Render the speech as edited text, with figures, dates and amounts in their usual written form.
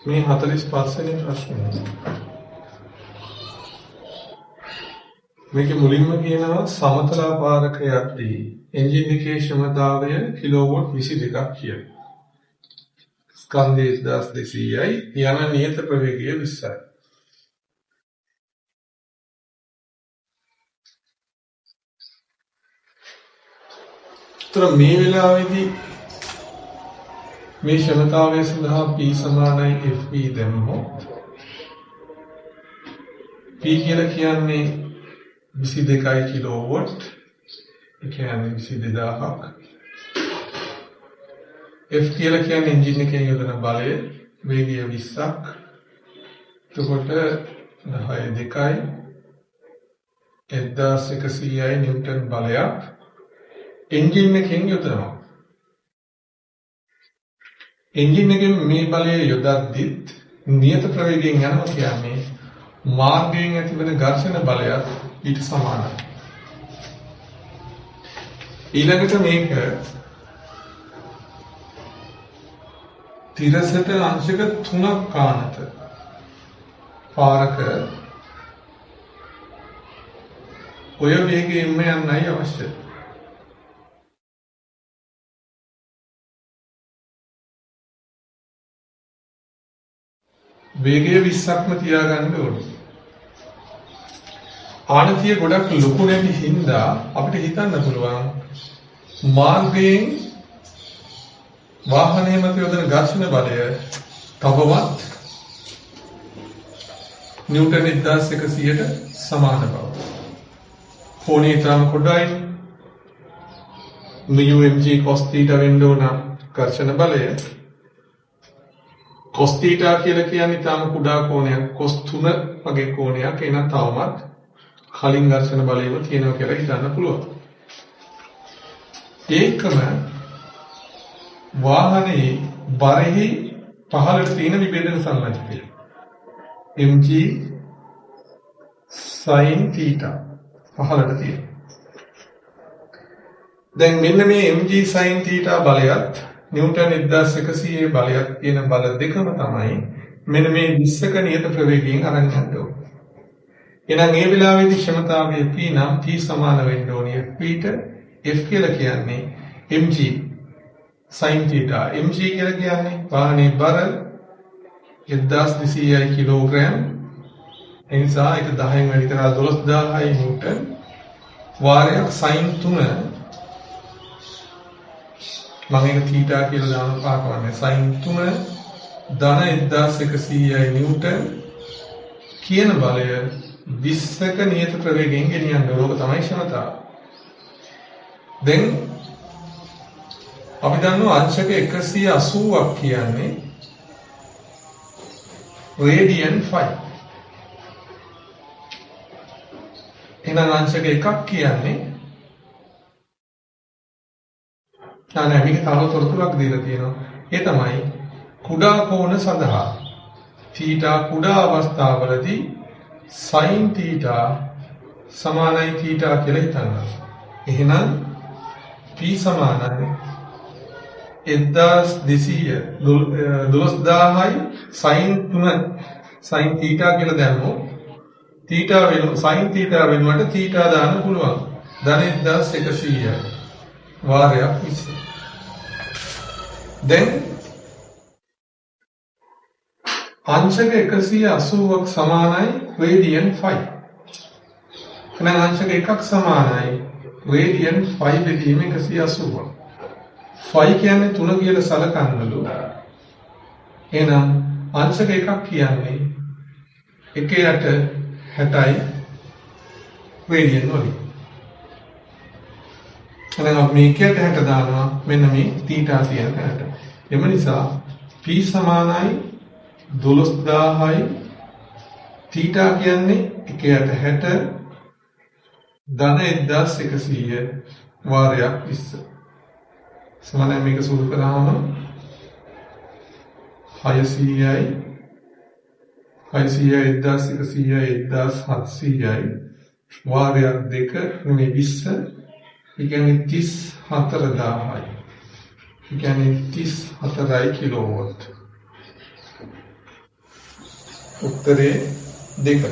මේ 45 වෙනි ප්‍රශ්නේ. මේක මුලින්ම කියනවා සමතලාපාරක යද්දී එන්ජින් එකේ ක්ෂමතාවය කිලෝවොට් 22ක් කියලා. ස්කන්ධය 1200යි යන නියත ප්‍රවේගය 20යි. තර මේ වෙලාවේදී මේ ක්ෂමතාවය සඳහා P සමානයි FV දැම්මොත් P කියලා කියන්නේ 22යි කිලෝවොට්, ඒ කියන්නේ 22000ක්. F කියලා කියන්නේ එන්ජින් එකේ යොදන බලය, වේගය 20ක්. එතකොට 10 1100යි නිව්ටන් බලයක් එන්ජින් එකෙන් යොදනවා. එන්ජින් එකෙන් මේ බලය යොදද්දිත් නියත ප්‍රවේගයෙන් යනවා කියන්නේ මාර්ගයෙන් ඇතිවන ඝර්ෂණ බලයත් ඊට සමානයි. ඊළඟට මේක තිරසට අංශක 3ක් කාණත පාරක ඔය වේගයෙන්ම යන්නයි අවශ්‍ය. වේගය 20ක්ම තියාගන්න ඕනේ. ආනතිය ගොඩක් ලොකු නැති හින්දා අපිට හිතන්න පුළුවන් මාර්ගයෙන් වාහනය මත යොදන ඝර්ෂණ බලය තවවත් නිව්ටන් 1100ට සමාන බව. කෝණය තරම් කොටයි μmg cos θ වෙන්න ඕන ඝර්ෂණ බලය cos θ කියලා කියන්නේ තාම කුඩා කෝණයක්, cos 3 වගේ කෝණයක්. එනනම් තවමත් කලින් ඝර්ෂණ බලයම තියෙනවා කියලා හිතන්න පුළුවන්. ඒකම වාහනේ බරෙහි පහළට තියෙන විභේදන සංලංඝනය mg sin θ පහළට තියෙන. දැන් මෙන්න මේ mg sin θ බලයත් නිව්ටන් 1100 බලයක් කියන බල දෙකම තමයි මෙන්න මේ 20ක නියත ප්‍රවේගයෙන් අරන් යන්න ඕනේ. එහෙනම් මේ වෙලාවේදී ක්ෂමතාවය P නම් T සමාන වෙන්න ඕනේ FP ට. F කියලා කියන්නේ mg sin θ. mg කියලා කියන්නේ වාහනේ බර 1200යි කිලෝග්‍රෑම්. ඒ නිසා ඒක 10න් වැඩි කරලා 12000යි නිව්ටන්. වාරයක් sin 3 මම ඒක θ කියලා දාන පාකවන්නේ sin 3 ධන 1100යි නිව්ටන් කියන බලය 20ක නියත ප්‍රවේගයෙන් ගෙනියන්න ඕක තමයි ක්ෂමතාව. දැන් අපි දන්නවා අංශක 180ක් කියන්නේ රේඩියන් 5. එහෙනම් අංශක 1ක් කියන්නේ මේක තව තොරතුරක් දීලා තියෙනවා. ඒ තමයි කුඩා කෝණ සඳහා θ කුඩා අවස්ථාවලදී sin θ සමානයි θ කියලා හිතන්න. එහෙනම් P සමානයි 12000යි sin 3 sin θ කියලා දැම්මොත් θ වෙන sin θ වෙනුවට θ දාන්න පුළුවන්. ධන 1100යි වාරයක් 20. දැන් අංශක 180ක් සමානයි රේඩියන් 5. එහෙනම් අංශක 1ක් සමානයි රේඩියන් 5 බෙදීම 180ක්. 5 කියන්නේ 3 කියලා සලකන්නලු. එහෙනම් අංශක 1ක් කියන්නේ 1යට 60යි රේඩියන් වලින්. එහෙනම් මේකයට 60 දානවා මෙන්න මේ θ තියෙන තැනට. එම නිසා P සමානයි 12000යි θ කියන්නේ 1යට 60 ධන 1100 වාරයක් 20. සමානයි මේක සූත්‍ර කරාම 600යි 1100යි 1700යි වාරයක් 2 මේ 20 ඒ කියන්නේ 34000යි. ඒ කියන්නේ 34 කිලෝවොට්. උත්තරේ 2.